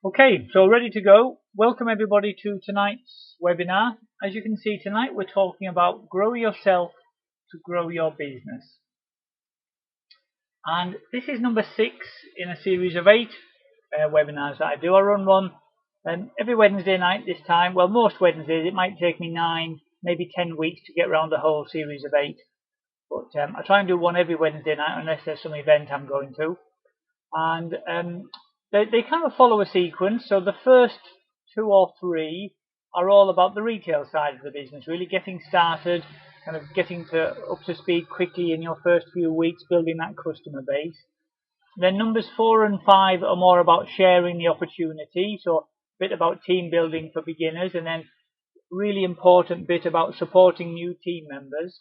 Okay, so ready to go. Welcome everybody to tonight's webinar. As you can see tonight, we're talking about grow yourself to grow your business. And this is number 6 in a series of 8 webinars that I do. I run one every Wednesday night this time. Well, most Wednesdays. It might take me 9, maybe 10 weeks to get around the whole series of 8. But I try and do one every Wednesday night unless there's some event I'm going to. And they kind of follow a sequence. So the first 2 or 3 are all about the retail side of the business, really getting started, kind of getting up to speed quickly in your first few weeks, building that customer base. Then numbers 4 and 5 are more about sharing the opportunity, so a bit about team building for beginners, and then really important bit about supporting new team members.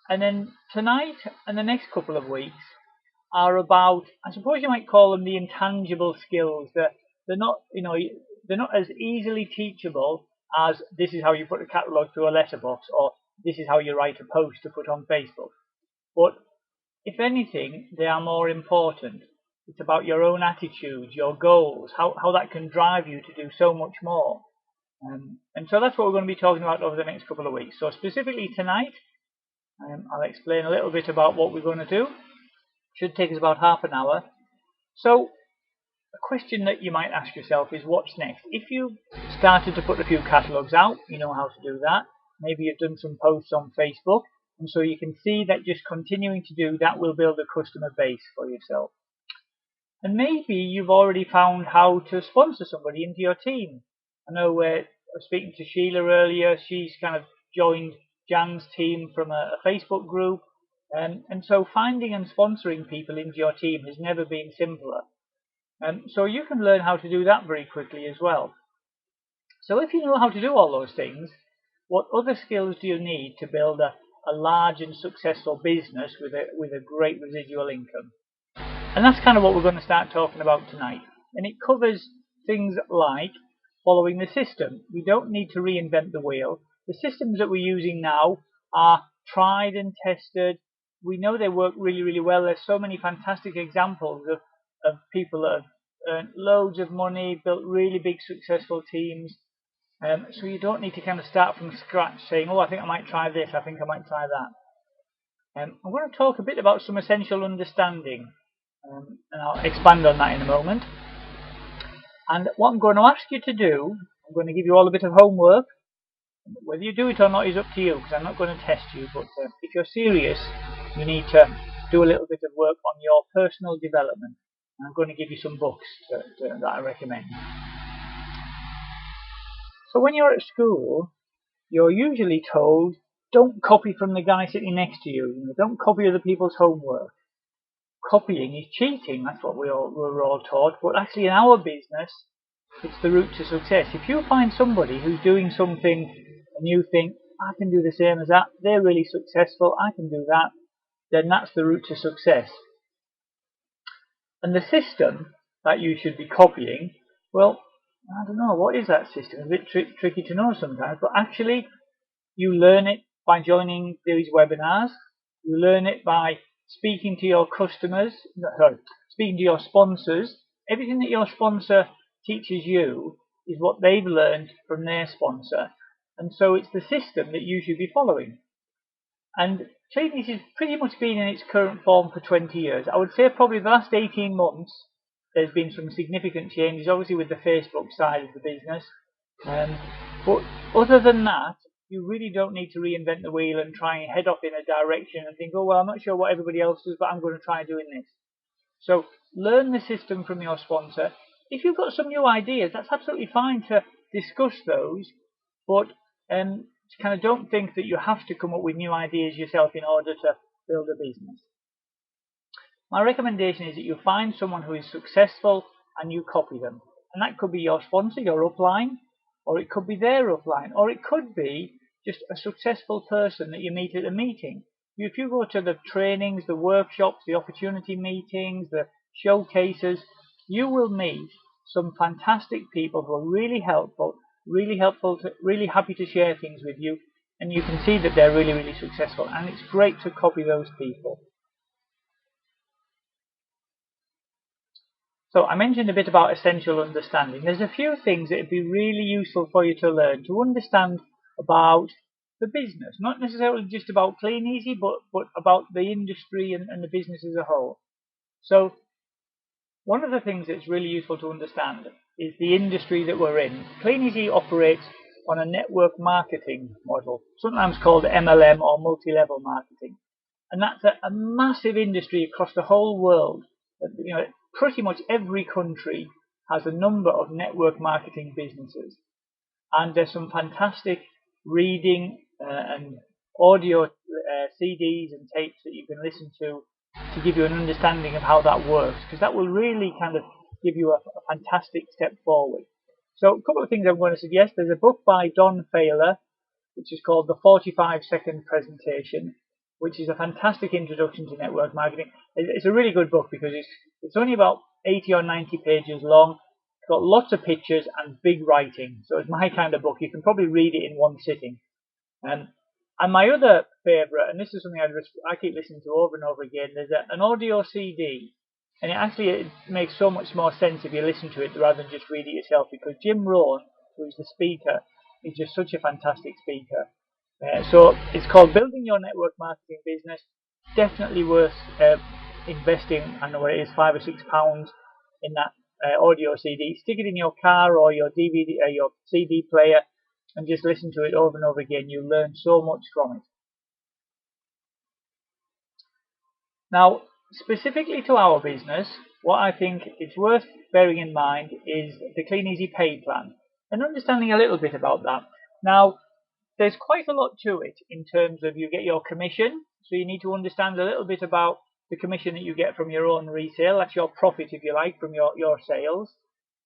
And then tonight and the next couple of weeks are about, I suppose you might call them the intangible skills. They're not, they're not as easily teachable as this is how you put a catalogue through a letterbox, or this is how you write a post to put on Facebook. But if anything, they are more important. It's about your own attitude, your goals, how that can drive you to do so much more. And so that's what we're going to be talking about over the next couple of weeks. So specifically tonight, I'll explain a little bit about what we're going to do. Should take us about half an hour. So a question that you might ask yourself is, what's next? If you started to put a few catalogues out, you know how to do that. Maybe you've done some posts on Facebook, and so you can see that just continuing to do that will build a customer base for yourself. And maybe you've already found how to sponsor somebody into your team. I know I was speaking to Sheila earlier. She's kind of joined Jan's team from a Facebook group. And so finding and sponsoring people into your team has never been simpler. So you can learn how to do that very quickly as well. So if you know how to do all those things, what other skills do you need to build a large and successful business with a great residual income? And that's kind of what we're going to start talking about tonight. And it covers things like following the system. We don't need to reinvent the wheel. The systems that we're using now are tried and tested. We know they work really, really well. There's so many fantastic examples of people that have earned loads of money, built really big successful teams. So you don't need to kind of start from scratch saying, oh, I think I might try this, I think I might try that. I'm going to talk a bit about some essential understanding, and I'll expand on that in a moment. And what I'm going to ask you to do, I'm going to give you all a bit of homework. Whether you do it or not is up to you, because I'm not going to test you, but if you're serious, you need to do a little bit of work on your personal development. And I'm going to give you some books that I recommend. So when you're at school, you're usually told, don't copy from the guy sitting next to you. Don't copy other people's homework. Copying is cheating, that's what we're all taught. But actually in our business, it's the route to success. If you find somebody who's doing something and you think, I can do the same as that, they're really successful, I can do that, then that's the route to success. And the system that you should be copying, well, I don't know, what is that system? It's a bit tricky to know sometimes, but actually you learn it by joining these webinars. You learn it by speaking to your customers, speaking to your sponsors. Everything that your sponsor teaches you is what they've learned from their sponsor. And so it's the system that you should be following. And Kleeneze has pretty much been in its current form for 20 years. I would say probably the last 18 months there's been some significant changes, obviously with the Facebook side of the business. But other than that, you really don't need to reinvent the wheel and try and head off in a direction and think, oh, well, I'm not sure what everybody else does, but I'm going to try doing this. So learn the system from your sponsor. If you've got some new ideas, that's absolutely fine to discuss those, but kind of don't think that you have to come up with new ideas yourself in order to build a business. My recommendation is that you find someone who is successful and you copy them. And that could be your sponsor, your upline, or it could be their upline, or it could be just a successful person that you meet at a meeting. If you go to the trainings, the workshops, the opportunity meetings, the showcases, you will meet some fantastic people who are really helpful, really happy to share things with you, and you can see that they're really, really successful, and it's great to copy those people. So I mentioned a bit about essential understanding. There's a few things that would be really useful for you to learn to understand about the business, not necessarily just about Kleeneze, but about the industry and the business as a whole. So one of the things that's really useful to understand is the industry that we're in. Kleeneze operates on a network marketing model, sometimes called MLM or multi-level marketing. And that's a massive industry across the whole world. You know, pretty much every country has a number of network marketing businesses. And there's some fantastic reading and audio CDs and tapes that you can listen to give you an understanding of how that works, because that will really kind of give you a fantastic step forward. So a couple of things I'm going to suggest. There's a book by Don Failer, which is called The 45-Second Presentation, which is a fantastic introduction to network marketing. It's a really good book because it's only about 80 or 90 pages long. It's got lots of pictures and big writing. So it's my kind of book. You can probably read it in one sitting. And my other favourite, and this is something I keep listening to over and over again, there's an audio CD. And it makes so much more sense if you listen to it rather than just read it yourself, because Jim Rohn, who is the speaker, is just such a fantastic speaker. So it's called Building Your Network Marketing Business. Definitely worth investing, I know what it is, £5 or £6 in that audio CD. Stick it in your car or your DVD, your CD player, and just listen to it over and over again. You'll learn so much from it. Now, specifically to our business, what I think it's worth bearing in mind is the Kleeneze pay plan and understanding a little bit about that. Now, there's quite a lot to it in terms of you get your commission, so you need to understand a little bit about the commission that you get from your own resale. That's your profit, if you like, from your sales.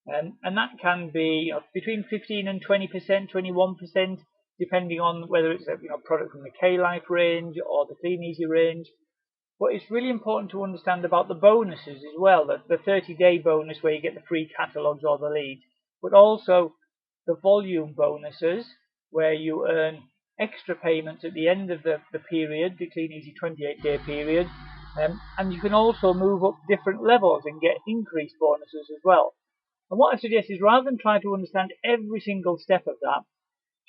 And that can be between 15 and 20%, 21%, depending on whether it's a product from the K-Life range or the Kleeneze range. But it's really important to understand about the bonuses as well, the 30-day bonus where you get the free catalogues or the leads, but also the volume bonuses where you earn extra payments at the end of the period, the Kleeneze 28-day period, and you can also move up different levels and get increased bonuses as well. And what I suggest is, rather than try to understand every single step of that,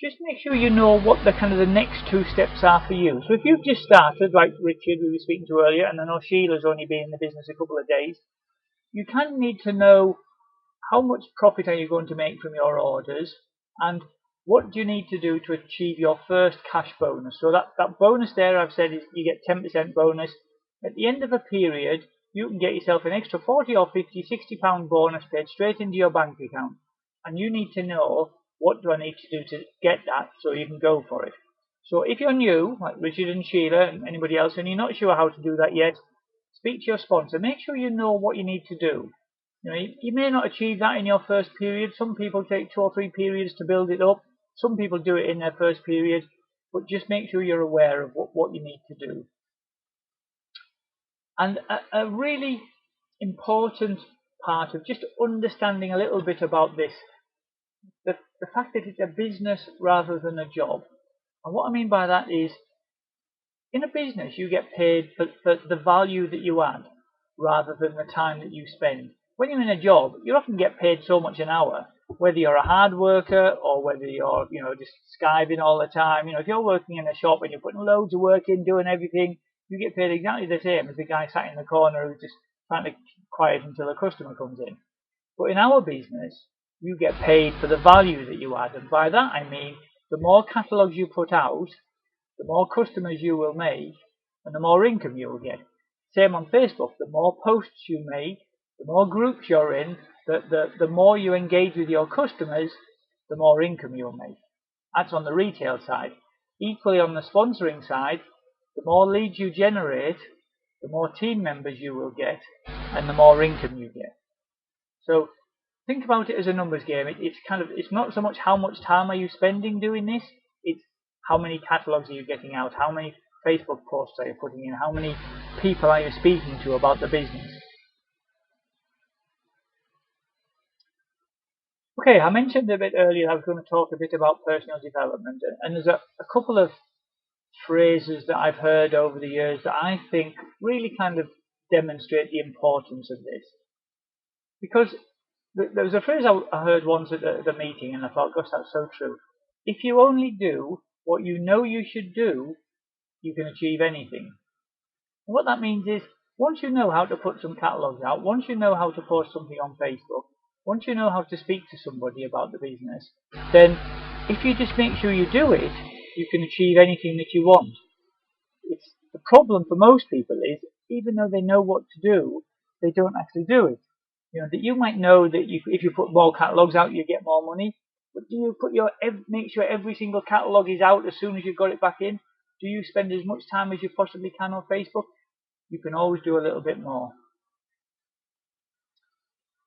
just make sure you know what the next two steps are for you. So if you've just started, like Richard, who we were speaking to earlier, and I know Sheila's only been in the business a couple of days, you kind of need to know how much profit are you going to make from your orders, and what do you need to do to achieve your first cash bonus. So that bonus there, I've said, is you get 10% bonus. At the end of a period, you can get yourself an extra 40 or 50, £60 bonus paid straight into your bank account. And you need to know, what do I need to do to get that, so you can go for it. So if you're new, like Richard and Sheila and anybody else, and you're not sure how to do that yet, speak to your sponsor. Make sure you know what you need to do. You may not achieve that in your first period. Some people take 2 or 3 periods to build it up. Some people do it in their first period. But just make sure you're aware of what you need to do. And a really important part of just understanding a little bit about this, the fact that it's a business rather than a job. And what I mean by that is, in a business you get paid for the value that you add rather than the time that you spend. When you're in a job, you often get paid so much an hour, whether you're a hard worker or whether you're just skiving all the time. If you're working in a shop and you're putting loads of work in, doing everything, you get paid exactly the same as the guy sat in the corner who's just trying to keep quiet until a customer comes in. But in our business, you get paid for the value that you add, and by that I mean the more catalogues you put out, the more customers you will make, and the more income you will get. Same on Facebook. The more posts you make, the more groups you're in, the more you engage with your customers, the more income you'll make. That's on the retail side. Equally on the sponsoring side, the more leads you generate, the more team members you will get, and the more income you get. So think about it as a numbers game. It's not so much how much time are you spending doing this, it's how many catalogues are you getting out, how many Facebook posts are you putting in, how many people are you speaking to about the business. Okay, I mentioned a bit earlier I was going to talk a bit about personal development, and there's a couple of phrases that I've heard over the years that I think really kind of demonstrate the importance of this. Because there was a phrase I heard once at the meeting, and I thought, gosh, that's so true. If you only do what you know you should do, you can achieve anything. And what that means is, once you know how to put some catalogues out, once you know how to post something on Facebook, once you know how to speak to somebody about the business, then if you just make sure you do it, you can achieve anything that you want. The problem for most people is, even though they know what to do, they don't actually do it. That you might know that if you put more catalogues out, you get more money. But do you make sure every single catalogue is out as soon as you've got it back in? Do you spend as much time as you possibly can on Facebook? You can always do a little bit more.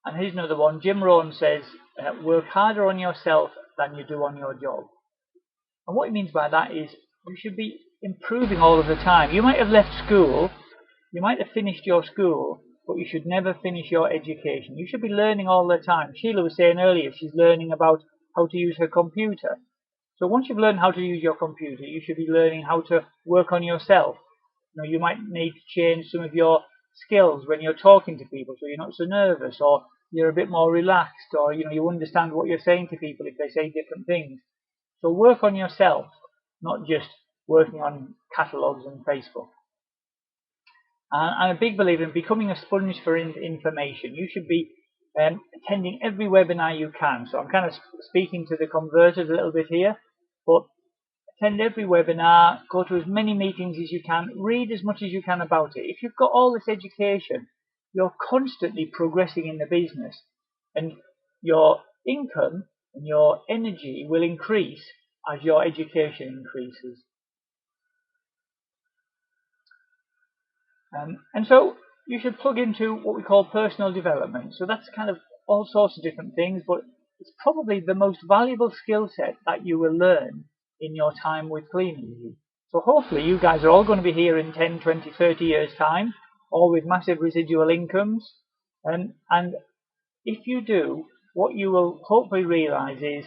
And here's another one. Jim Rohn says, work harder on yourself than you do on your job. And what he means by that is, you should be improving all of the time. You might have left school, you might have finished your school, but you should never finish your education. You should be learning all the time. Sheila was saying earlier she's learning about how to use her computer. So once you've learned how to use your computer, you should be learning how to work on yourself. You might need to change some of your skills when you're talking to people, so you're not so nervous, or you're a bit more relaxed, or you understand what you're saying to people if they say different things. So work on yourself, not just working on catalogues and Facebook. I'm a big believer in becoming a sponge for information. You should be attending every webinar you can. So I'm kind of speaking to the converted a little bit here, but attend every webinar, go to as many meetings as you can, read as much as you can about it. If you've got all this education, you're constantly progressing in the business, and your income and your energy will increase as your education increases. And so you should plug into what we call personal development. So that's kind of all sorts of different things, but it's probably the most valuable skill set that you will learn in your time with Kleeneze. So hopefully you guys are all going to be here in 10, 20, 30 years time, all with massive residual incomes. And if you do, what you will hopefully realize is,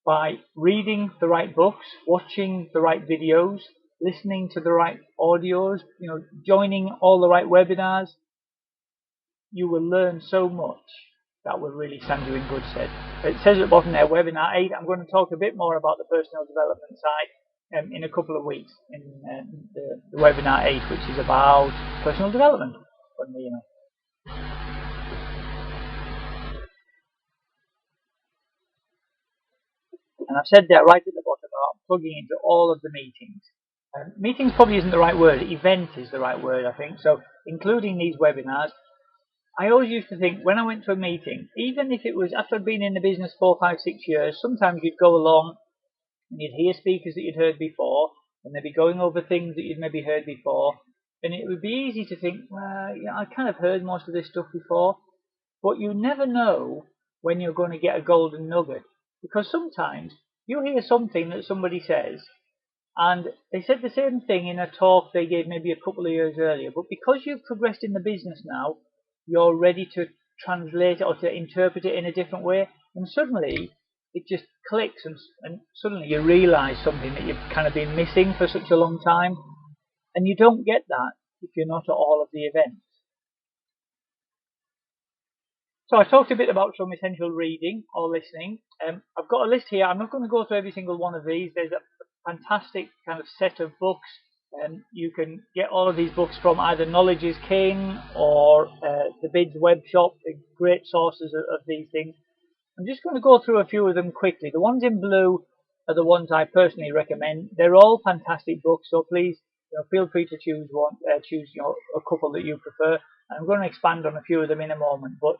by reading the right books, watching the right videos, listening to the right audios, joining all the right webinars, you will learn so much that will really stand you in good stead. It says at the bottom there, webinar 8. I'm going to talk a bit more about the personal development side in a couple of weeks in the webinar 8, which is about personal development. And I've said there right at the bottom about plugging into all of the meetings. Meetings probably isn't the right word. Event is the right word, I think. So including these webinars, I always used to think when I went to a meeting, even if it was after I'd been in the business 4, 5, 6 years, sometimes you'd go along and you'd hear speakers that you'd heard before, and they'd be going over things that you'd maybe heard before, and it would be easy to think, well, I kind of heard most of this stuff before, but you never know when you're going to get a golden nugget, because sometimes you hear something that somebody says, and they said the same thing in a talk they gave maybe a couple of years earlier, but because you've progressed in the business now, you're ready to translate it or to interpret it in a different way, and suddenly it just clicks, and suddenly you realize something that you've kind of been missing for such a long time, and you don't get that if you're not at all of the events. So I talked a bit about some essential reading or listening. I've got a list here. I'm not going to go through every single one of these. There's a fantastic kind of set of books. You can get all of these books from either Knowledge is King or the Bids web shop. They're great sources of these things. I'm just going to go through a few of them quickly. The ones in blue are the ones I personally recommend. They're all fantastic books, so please feel free to choose one, a couple that you prefer. I'm going to expand on a few of them in a moment, but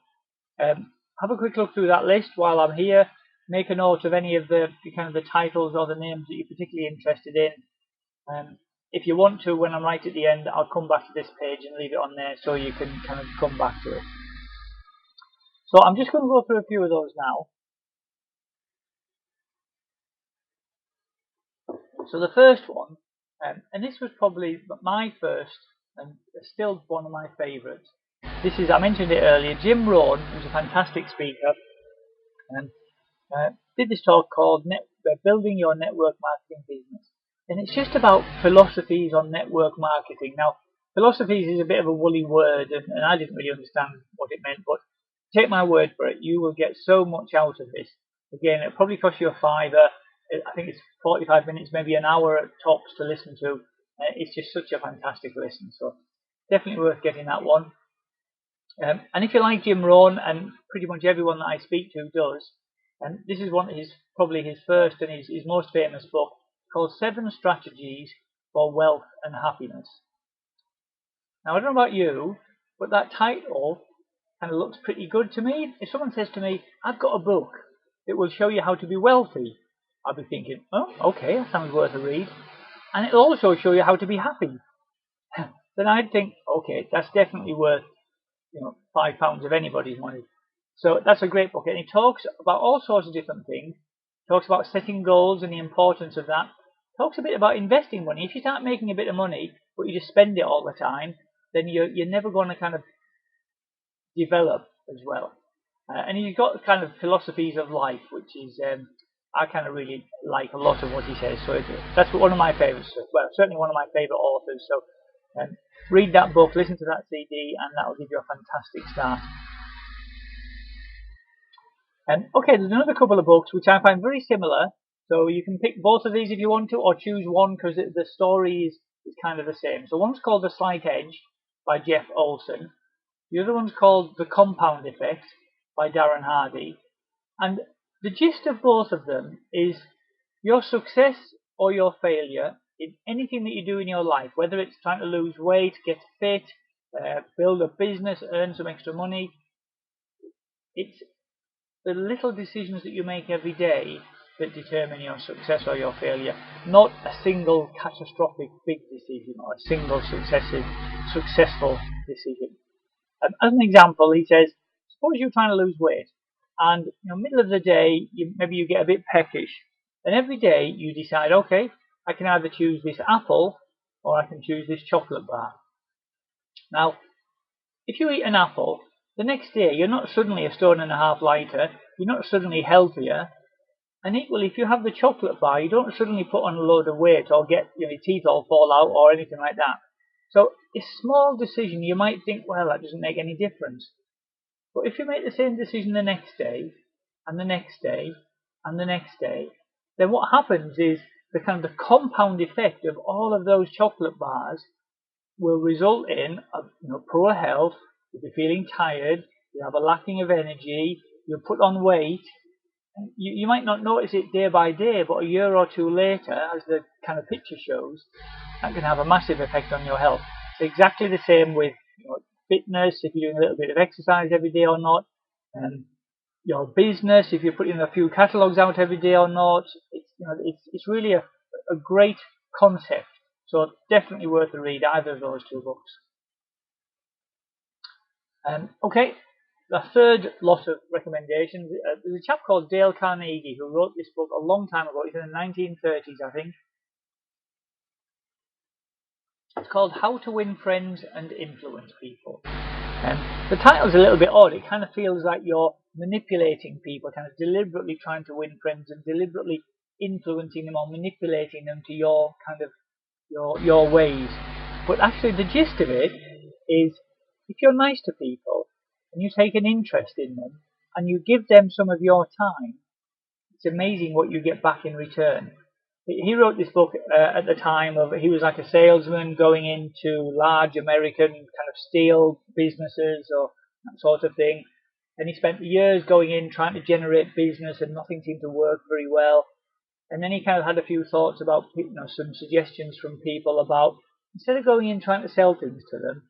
have a quick look through that list while I'm here. Make a note of any of the kind of the titles or the names that you're particularly interested in. If you want to, when I'm right at the end, I'll come back to this page and leave it on there so you can kind of come back to it. So I'm just going to go through a few of those now. So the first one, and this was probably my first and still one of my favourites. This is, I mentioned it earlier, Jim Rohn, who's a fantastic speaker, did this talk called Building Your Network Marketing Business. And it's just about philosophies on network marketing. Now, philosophies is a bit of a woolly word, and I didn't really understand what it meant, but take my word for it, you will get so much out of this. Again, it'll probably cost you a fiver. I think it's 45 minutes, maybe an hour at tops to listen to. It's just such a fantastic listen. So definitely worth getting that one. And if you like Jim Rohn, and pretty much everyone that I speak to does, and this is probably his first and his most famous book, called 7 Strategies for Wealth and Happiness. Now, I don't know about you, but that title kind of looks pretty good to me. If someone says to me, I've got a book that will show you how to be wealthy, I'll be thinking, oh, okay, that sounds worth a read. And it'll also show you how to be happy. Then I'd think, okay, that's definitely worth £5 of anybody's money. So that's a great book, and it talks about all sorts of different things. It talks about setting goals and the importance of that. It talks a bit about investing money. If you start making a bit of money, but you just spend it all the time, then you're never going to kind of develop as well. And he's got kind of philosophies of life, which is I kind of really like a lot of what he says. So that's one of my favourites. Well, certainly one of my favourite authors. So read that book, listen to that CD, and that will give you a fantastic start. Okay, there's another couple of books which I find very similar. So you can pick both of these if you want to, or choose one because the story is kind of the same. So one's called The Slight Edge by Jeff Olson. The other one's called The Compound Effect by Darren Hardy. And the gist of both of them is your success or your failure in anything that you do in your life, whether it's trying to lose weight, get fit, build a business, earn some extra money, it's the little decisions that you make every day that determine your success or your failure, not a single catastrophic big decision or a single successful decision. As an example, he says, suppose you're trying to lose weight, and middle of the day, maybe you get a bit peckish, and every day you decide, okay, I can either choose this apple or I can choose this chocolate bar. Now, if you eat an apple, the next day you're not suddenly a 1.5 stone lighter, you're not suddenly healthier, and equally, if you have the chocolate bar, you don't suddenly put on a load of weight or get your teeth all fall out or anything like that. So a small decision, you might think, well, that doesn't make any difference. But if you make the same decision the next day, and the next day, and the next day, then what happens is the kind of the compound effect of all of those chocolate bars will result in poor health. You'll be feeling tired, you have a lacking of energy, you'll put on weight. You might not notice it day by day, but a year or two later, as the kind of picture shows, that can have a massive effect on your health. It's exactly the same with fitness, if you're doing a little bit of exercise every day or not, and your business, if you're putting a few catalogues out every day or not. It's really a great concept. So definitely worth a read, either of those two books. Okay, the third lot of recommendations. There's a chap called Dale Carnegie who wrote this book a long time ago. It's in the 1930s, I think. It's called How to Win Friends and Influence People. The title's a little bit odd. It kind of feels like you're manipulating people, kind of deliberately trying to win friends and deliberately influencing them or manipulating them to your kind of your ways. But actually the gist of it is, if you're nice to people and you take an interest in them and you give them some of your time, it's amazing what you get back in return. He wrote this book at the time of, he was like a salesman going into large American kind of steel businesses or that sort of thing. And he spent years going in trying to generate business and nothing seemed to work very well. And then he kind of had a few thoughts about, some suggestions from people about, instead of going in trying to sell things to them,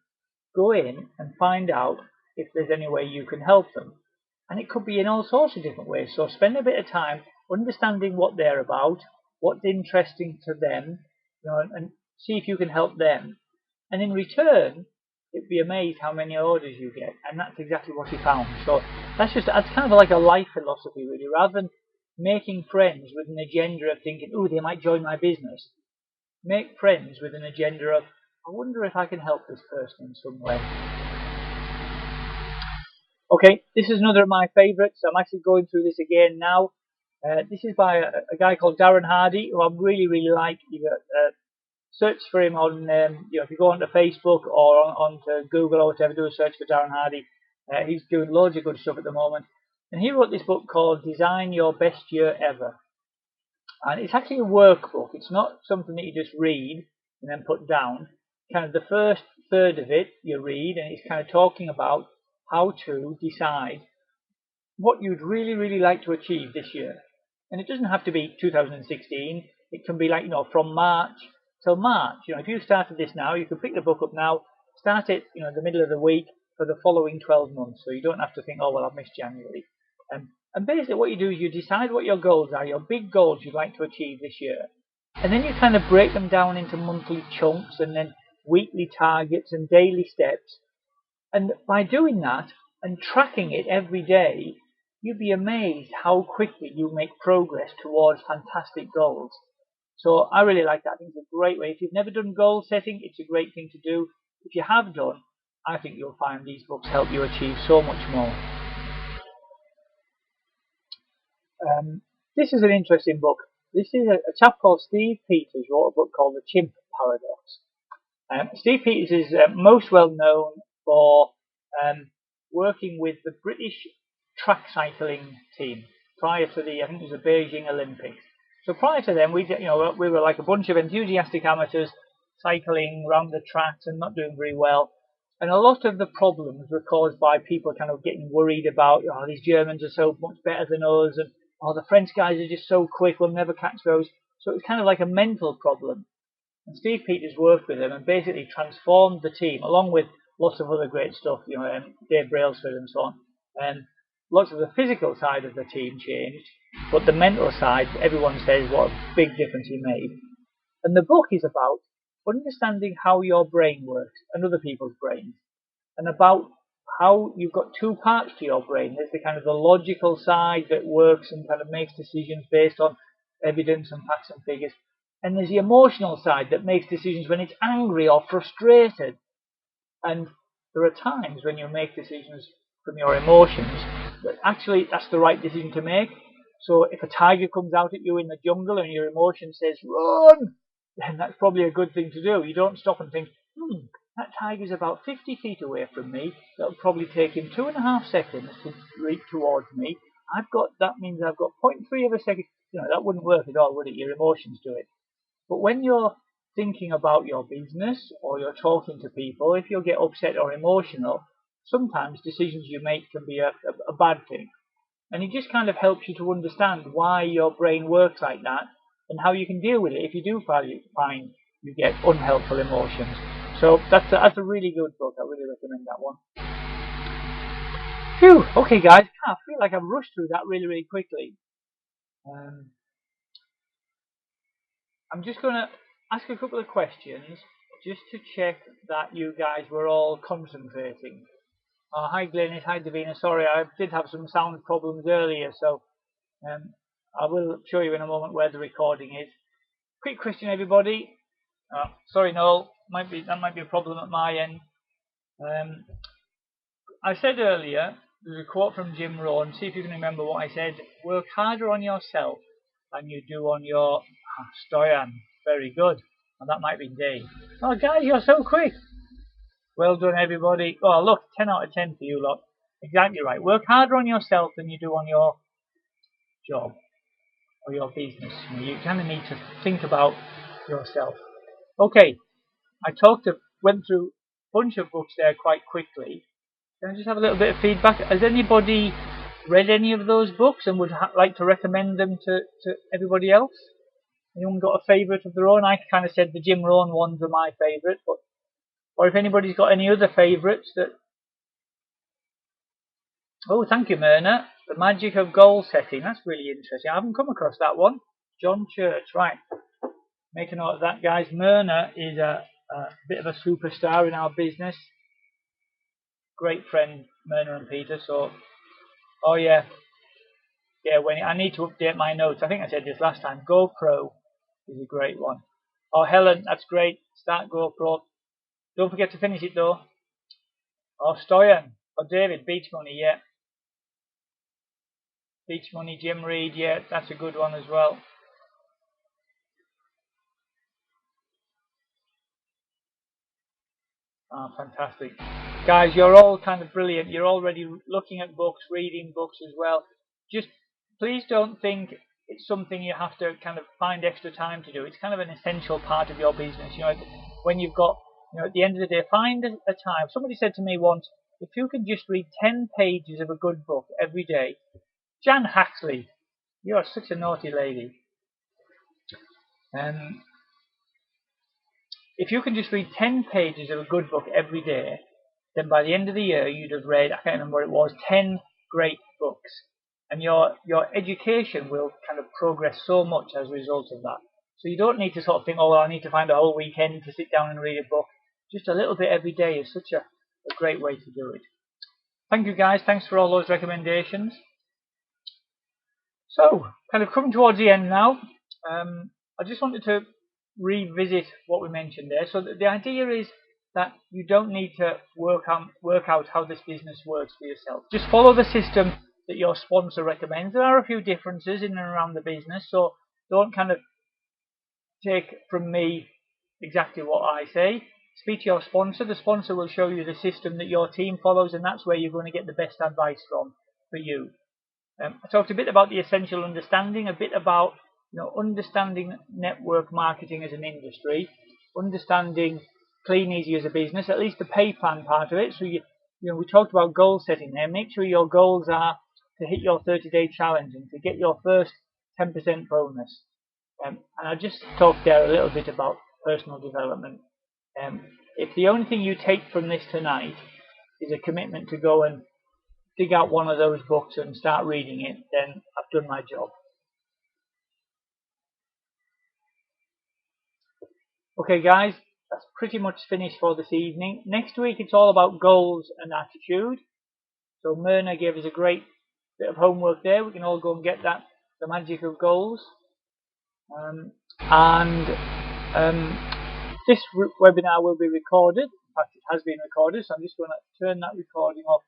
go in and find out if there's any way you can help them. And it could be in all sorts of different ways. So spend a bit of time understanding what they're about, what's interesting to them, and see if you can help them. And in return, you'd be amazed how many orders you get. And that's exactly what he found. So that's kind of like a life philosophy, really. Rather than making friends with an agenda of thinking, oh, they might join my business, make friends with an agenda of, I wonder if I can help this person in some way. Okay, this is another of my favourites. I'm actually going through this again now. This is by a guy called Darren Hardy, who I really, really like. You search for him on, if you go onto Facebook or onto Google or whatever, do a search for Darren Hardy. He's doing loads of good stuff at the moment. And he wrote this book called Design Your Best Year Ever. And it's actually a workbook. It's not something that you just read and then put down. Kind of the first third of it you read, and it's kind of talking about how to decide what you'd really, really like to achieve this year. And it doesn't have to be 2016. It can be like, from March till March. If you started this now, you could pick the book up now, start it, in the middle of the week for the following 12 months. So you don't have to think, oh, well, I've missed January. And basically what you do is you decide what your goals are, your big goals you'd like to achieve this year. And then you kind of break them down into monthly chunks and then weekly targets and daily steps. And by doing that and tracking it every day, you'd be amazed how quickly you make progress towards fantastic goals. So I really like that. I think it's a great way. If you've never done goal setting, it's a great thing to do. If you have done, I think you'll find these books help you achieve so much more. This is an interesting book. This is a chap called Steve Peters wrote a book called The Chimp Paradox. Steve Peters is most well known for working with the British track cycling team prior to I think it was the Beijing Olympics. So prior to them, we were like a bunch of enthusiastic amateurs cycling around the tracks and not doing very well. And a lot of the problems were caused by people kind of getting worried about, these Germans are so much better than us, and the French guys are just so quick, we'll never catch those. So it was kind of like a mental problem. And Steve Peters worked with them and basically transformed the team, along with lots of other great stuff, Dave Brailsford and so on. And lots of the physical side of the team changed, but the mental side, everyone says what a big difference he made. And the book is about understanding how your brain works and other people's brains, and about how you've got two parts to your brain. There's the kind of the logical side that works and kind of makes decisions based on evidence and facts and figures. And there's the emotional side that makes decisions when it's angry or frustrated. And there are times when you make decisions from your emotions that actually that's the right decision to make. So if a tiger comes out at you in the jungle and your emotion says, run, then that's probably a good thing to do. You don't stop and think, that tiger's about 50 feet away from me. That'll probably take him 2.5 seconds to reach towards me. That means I've got 0.3 of a second. That wouldn't work at all, would it? Your emotions do it. But when you're thinking about your business or you're talking to people, if you get upset or emotional, sometimes decisions you make can be a bad thing. And it just kind of helps you to understand why your brain works like that and how you can deal with it if you do find you get unhelpful emotions. So that's a really good book. I really recommend that one. Phew. Okay, guys. I feel like I've rushed through that really, really quickly. I'm just going to ask a couple of questions just to check that you guys were all concentrating. Hi, Kleeneze. Hi, Davina. Sorry, I did have some sound problems earlier, so I will show you in a moment where the recording is. Quick question, everybody. Sorry, Noel. That might be a problem at my end. I said earlier, there's a quote from Jim Rohn. See if you can remember what I said. Work harder on yourself than you do on your Stoyan. Very good. And that might be Dave. Oh, guys, you're so quick. Well done, everybody. Oh, look, 10 out of 10 for you lot. Exactly right. Work harder on yourself than you do on your job or your business. You kind of need to think about yourself. Okay, I went through a bunch of books there quite quickly. Can I just have a little bit of feedback? Has anybody read any of those books and would like to recommend them to everybody else? Anyone got a favourite of their own? I kind of said the Jim Rohn ones are my favourite, or if anybody's got any other favourites that... Oh, thank you, Myrna. The Magic of Goal Setting. That's really interesting. I haven't come across that one. John Church, right. Make a note of that, guys. Myrna is a bit of a superstar in our business. Great friend, Myrna and Peter. So, oh yeah. Yeah, I need to update my notes. I think I said this last time. GoPro is a great one. Oh, Helen, that's great. Start GoPro. Don't forget to finish it though. Oh, Stoyan. Oh, David, Beach Money, yeah. Beach Money, Jim Reed, yeah, that's a good one as well. Oh, fantastic. Guys, you're all kind of brilliant. You're already looking at books, reading books as well. Just please don't think it's something you have to kind of find extra time to do. It's kind of an essential part of your business. When you've got, at the end of the day, find a time. Somebody said to me once, if you can just read 10 pages of a good book every day, Jan Haxley, you're such a naughty lady. Um, if you can just read 10 pages of a good book every day, then by the end of the year you'd have read, I can't remember what it was, 10 great books. And your education will kind of progress so much as a result of that. So you don't need to sort of think, oh, I need to find a whole weekend to sit down and read a book. Just a little bit every day is such a great way to do it. Thank you guys, thanks for all those recommendations. So, kind of coming towards the end now, I just wanted to revisit what we mentioned there. So the idea is that you don't need to work out how this business works for yourself. Just follow the system that your sponsor recommends. There are a few differences in and around the business, so don't kind of take from me exactly what I say. Speak to your sponsor. The sponsor will show you the system that your team follows, and that's where you're going to get the best advice from for you. I talked a bit about the essential understanding, a bit about understanding network marketing as an industry, understanding Kleeneze as a business, at least the pay plan part of it. So we talked about goal setting there. Make sure your goals are to hit your 30-day challenge and to get your first 10% bonus. And I just talked there a little bit about personal development. If the only thing you take from this tonight is a commitment to go and dig out one of those books and start reading it, then I've done my job. Okay guys, that's pretty much finished for this evening. Next week it's all about goals and attitude. So Myrna gave us a great bit of homework there. We can all go and get that, the magic of goals. This webinar will be recorded. In fact, it has been recorded, so I'm just going to turn that recording off